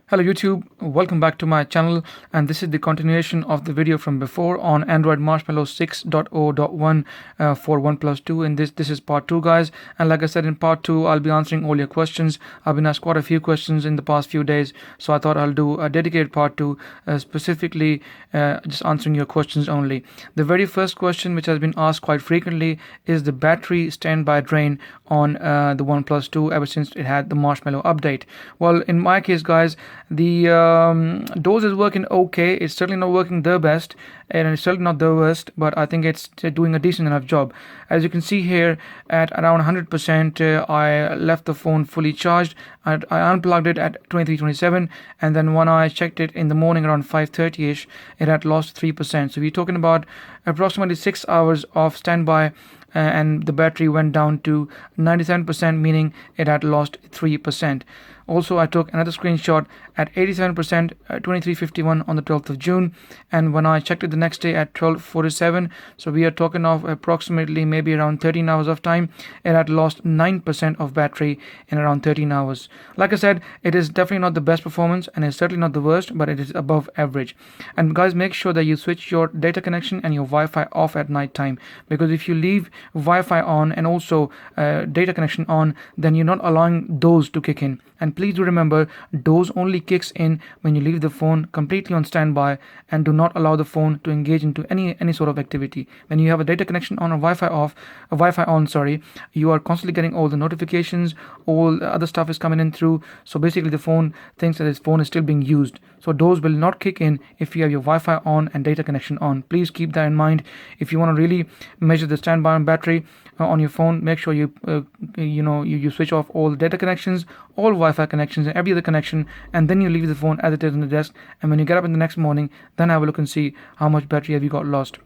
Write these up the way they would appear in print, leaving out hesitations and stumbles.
Hello YouTube, welcome back to my channel, and this is the continuation of the video from before on Android Marshmallow 6.0.1 for OnePlus 2. And this is part 2, guys. And like I said, in part 2 I'll be answering all your questions. I've been asked quite a few questions in the past few days, so I thought I'll do a dedicated part 2 specifically just answering your questions only. The very first question which has been asked quite frequently is the battery standby drain on the OnePlus 2 ever since it had the Marshmallow update. Well, in my case, guys, the dose is working okay. It's certainly not working the best, and it's certainly not the worst, but I think it's doing a decent enough job. As you can see here, at around 100%, I left the phone fully charged. I unplugged it at 23:27, and then when I checked it in the morning around 5:30ish, it had lost 3%. So we're talking about approximately 6 hours of standby, and the battery went down to 97%, meaning it had lost 3%. Also, I took another screenshot at 87%, 23:51 on the 12th of June, and when I checked it the next day at 12:47, so we are talking of approximately maybe around 13 hours of time, it had lost 9% of battery in around 13 hours. Like I said, it is definitely not the best performance, and it's certainly not the worst, but it is above average. And guys, make sure that you switch your data connection and your Wi-Fi off at night time, because if you leave Wi-Fi on and also data connection on, then you're not allowing those to kick in. And please do remember, dose only kicks in when you leave the phone completely on standby and do not allow the phone to engage into any sort of activity. When you have a data connection on or Wi-Fi on, you are constantly getting all the notifications, all the other stuff is coming in through. So basically the phone thinks that its phone is still being used. So dose will not kick in if you have your Wi-Fi on and data connection on. Please keep that in mind. If you want to really measure the standby on battery on your phone, make sure you switch off all data connections, all Wi-Fi connections, and every other connection, and then you leave the phone as it is on the desk. And when you get up in the next morning, then have a look and see how much battery have you got lost.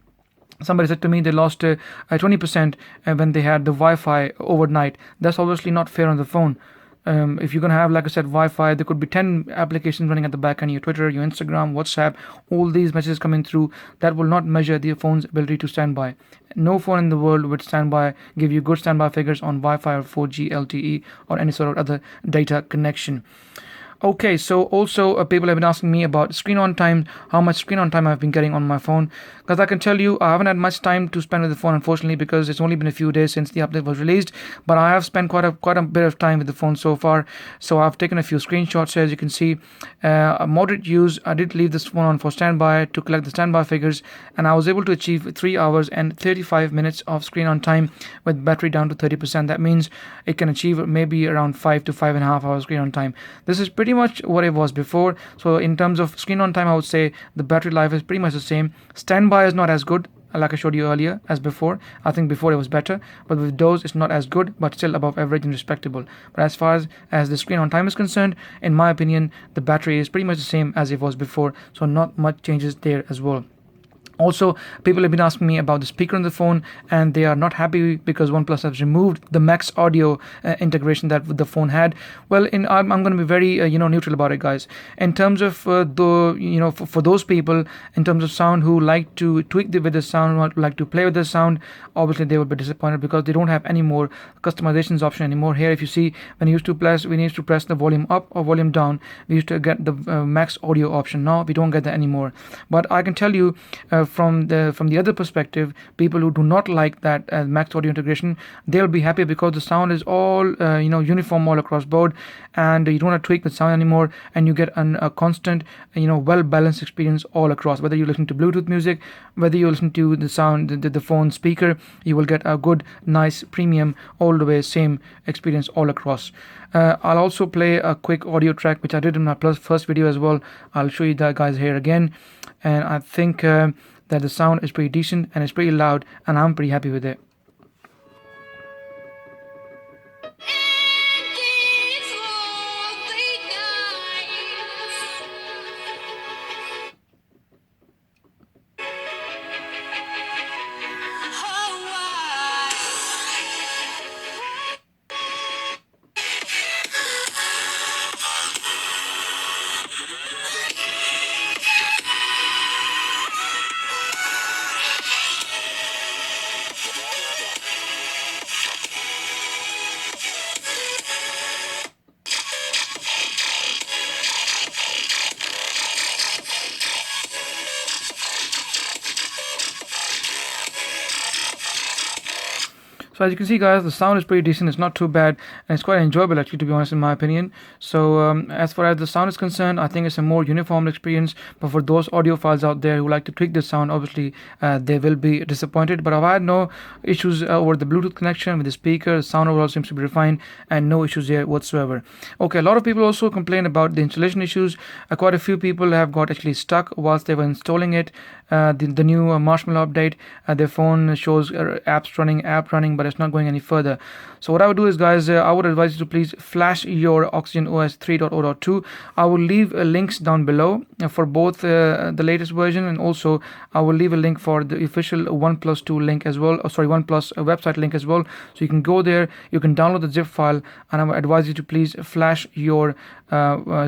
Somebody said to me they lost 20% when they had the Wi-Fi overnight. That's obviously not fair on the phone. If you're going to have, like I said, Wi-Fi, there could be 10 applications running at the back end, your Twitter, your Instagram, WhatsApp, all these messages coming through. That will not measure the phone's ability to stand by. No phone in the world would give you good standby figures on Wi-Fi or 4G LTE or any sort of other data connection. Okay, so also people have been asking me about screen on time, how much screen on time I've been getting on my phone. Because I can tell you, I haven't had much time to spend with the phone, unfortunately, because it's only been a few days since the update was released. But I have spent quite a bit of time with the phone so far. So I've taken a few screenshots here, as you can see. A moderate use. I did leave this phone on for standby to collect the standby figures, and I was able to achieve 3 hours and 35 minutes of screen on time with battery down to 30%. That means it can achieve maybe around 5 to 5.5 hours screen on time. This is pretty much what it was before. So in terms of screen on time, I would say the battery life is pretty much the same. Standby is not as good, like I showed you earlier, as before. I think before it was better, but with dose it's not as good, but still above average and respectable. But as far as the screen on time is concerned, in my opinion, the battery is pretty much the same as it was before, so not much changes there as well. Also, people have been asking me about the speaker on the phone, and they are not happy because OnePlus has removed the Max Audio integration that the phone had. Well, I'm going to be very neutral about it, guys. In terms of for those people, in terms of sound, who like to tweak with the sound, who like to play with the sound, obviously they will be disappointed because they don't have any more customizations option anymore. Here, if you see, when we used to press the volume up or volume down, we used to get the Max Audio option. Now we don't get that anymore. But I can tell you, from the other perspective, people who do not like that Max Audio integration, they'll be happy because the sound is all uniform all across board, and you don't have to tweak the sound anymore, and you get a constant well balanced experience all across. Whether you listen to Bluetooth music, whether you listen to the sound the phone speaker, you will get a good, nice, premium, all the way same experience all across. I'll also play a quick audio track which I did in my first video as well. I'll show you that, guys, here again, and I think that the sound is pretty decent and it's pretty loud, and I'm pretty happy with it. So as you can see, guys, the sound is pretty decent. It's not too bad, and it's quite enjoyable actually, to be honest, in my opinion. So as far as the sound is concerned, I think it's a more uniform experience. But for those audiophiles out there who like to tweak the sound, obviously they will be disappointed. But I've had no issues over the Bluetooth connection with the speaker. The sound overall seems to be refined, and no issues here whatsoever. Okay, a lot of people also complain about the installation issues. Quite a few people have got actually stuck whilst they were installing it. The new Marshmallow update, their phone shows app running, but it's not going any further. So what I would do is, guys, I would advise you to please flash your OxygenOS 3.0.2. I will leave links down below for both the latest version, and also I will leave a link for the official OnePlus 2 link as well. OnePlus website link as well. So you can go there, you can download the zip file, and I would advise you to please flash your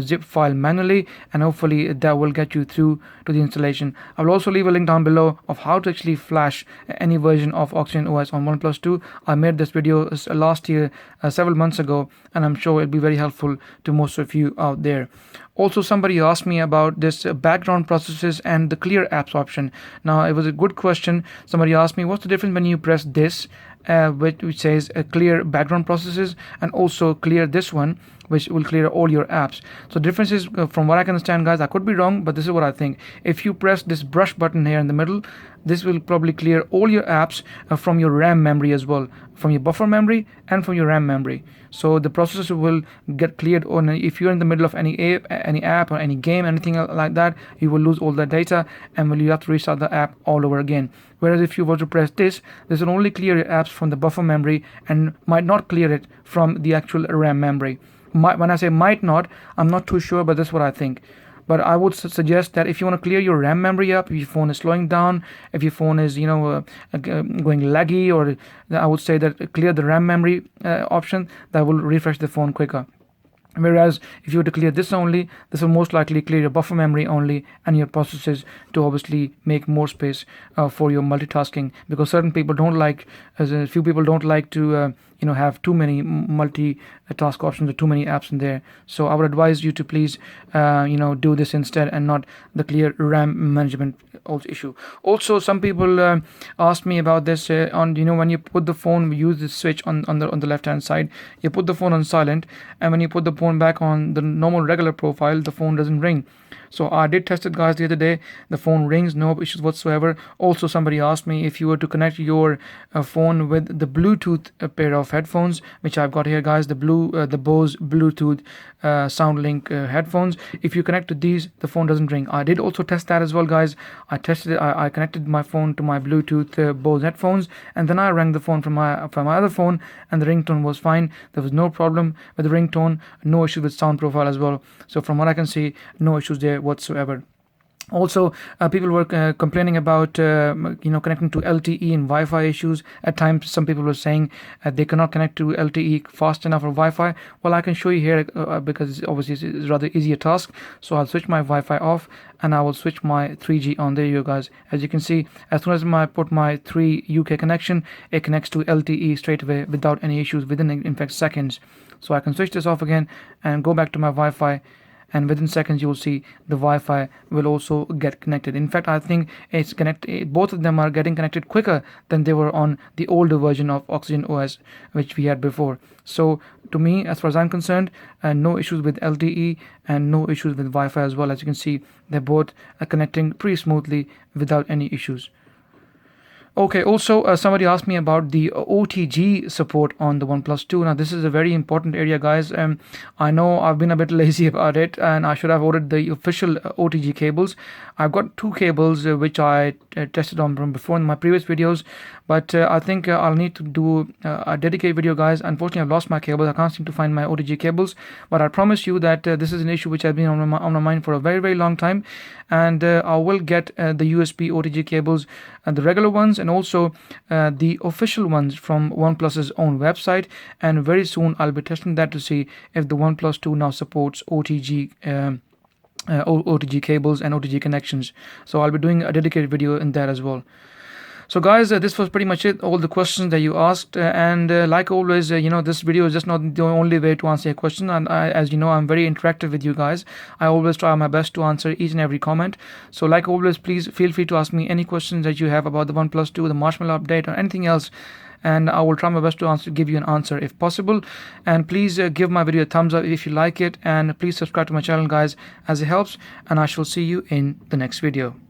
zip file manually, and hopefully that will get you through to the installation. I will also leave a link down below of how to actually flash any version of OxygenOS on OnePlus 2. I made this video last year, several months ago, and I'm sure it'll be very helpful to most of you out there. Also, somebody asked me about this background processes and the clear apps option. Now, it was a good question. Somebody asked me, what's the difference when you press this, which says clear background processes, and also clear this one, which will clear all your apps. So difference is, from what I can understand, guys, I could be wrong, but this is what I think. If you press this brush button here in the middle, this will probably clear all your apps from your RAM memory as well, from your buffer memory and from your RAM memory. So the processor will get cleared on if you're in the middle of any app or any game, anything like that, you will lose all the data, and will you have to restart the app all over again. Whereas if you were to press this will only clear your apps from the buffer memory and might not clear it from the actual RAM memory. When I say might not, I'm not too sure, but that's what I think. But I would suggest that if you want to clear your RAM memory up, if your phone is slowing down, if your phone is going laggy, or I would say that clear the RAM memory option, that will refresh the phone quicker. Whereas if you were to clear this only, this will most likely clear your buffer memory only and your processes to obviously make more space for your multitasking, because certain people don't like, as a few people don't like to have too many multi-task options or too many apps in there. So I would advise you to please do this instead, and not the clear RAM management issue. Also, some people asked me about this on when you put the phone, we use this switch on the left hand side, you put the phone on silent, and when you put the phone back on the normal regular profile, the phone doesn't ring. So I did test it, guys, the other day. The phone rings, no issues whatsoever. Also, somebody asked me if you were to connect your phone with the Bluetooth pair of headphones, which I've got here, guys, the Bose Bluetooth SoundLink headphones. If you connect to these, the phone doesn't ring. I did also test that as well, guys. I tested it. I connected my phone to my Bluetooth Bose headphones, and then I rang the phone from my other phone, and the ringtone was fine. There was no problem with the ringtone, no issue with sound profile as well. So from what I can see, no issues there whatsoever. Also, people were complaining about connecting to LTE and Wi-Fi issues. At times, some people were saying they cannot connect to LTE fast enough or Wi-Fi. Well, I can show you here because obviously it's rather easier task. So I'll switch my Wi-Fi off, and I will switch my 3G on. There you go, guys. As you can see, as soon as I put my 3 UK connection, it connects to LTE straight away without any issues within, in fact, seconds. So I can switch this off again and go back to my Wi-Fi, and within seconds you will see the Wi-Fi will also get connected. In fact, I think it's connected. Both of them are getting connected quicker than they were on the older version of OxygenOS, which we had before. So to me, as far as I'm concerned, no issues with LTE and no issues with Wi-Fi as well. As you can see, they're both connecting pretty smoothly without any issues. Okay, also somebody asked me about the OTG support on the OnePlus 2. Now, this is a very important area, guys. I know I've been a bit lazy about it, and I should have ordered the official OTG cables. I've got 2 cables which I tested on from before in my previous videos, but I think I'll need to do a dedicated video, guys. Unfortunately, I've lost my cables. I can't seem to find my OTG cables, but I promise you that this is an issue which has been on my mind for a very, very long time, and I will get the USB OTG cables, the regular ones, and also the official ones from OnePlus's own website. And very soon I'll be testing that to see if the OnePlus 2 now supports OTG cables and OTG connections. So I'll be doing a dedicated video in that as well. So guys, this was pretty much it, all the questions that you asked, and like always, this video is just not the only way to answer a question, and as you know, I'm very interactive with you guys. I always try my best to answer each and every comment. So like always, please feel free to ask me any questions that you have about the OnePlus 2, the Marshmallow update, or anything else. and I will try my best to give you an answer if possible. And please give my video a thumbs up if you like it, and please subscribe to my channel, guys, as it helps. And I shall see you in the next video.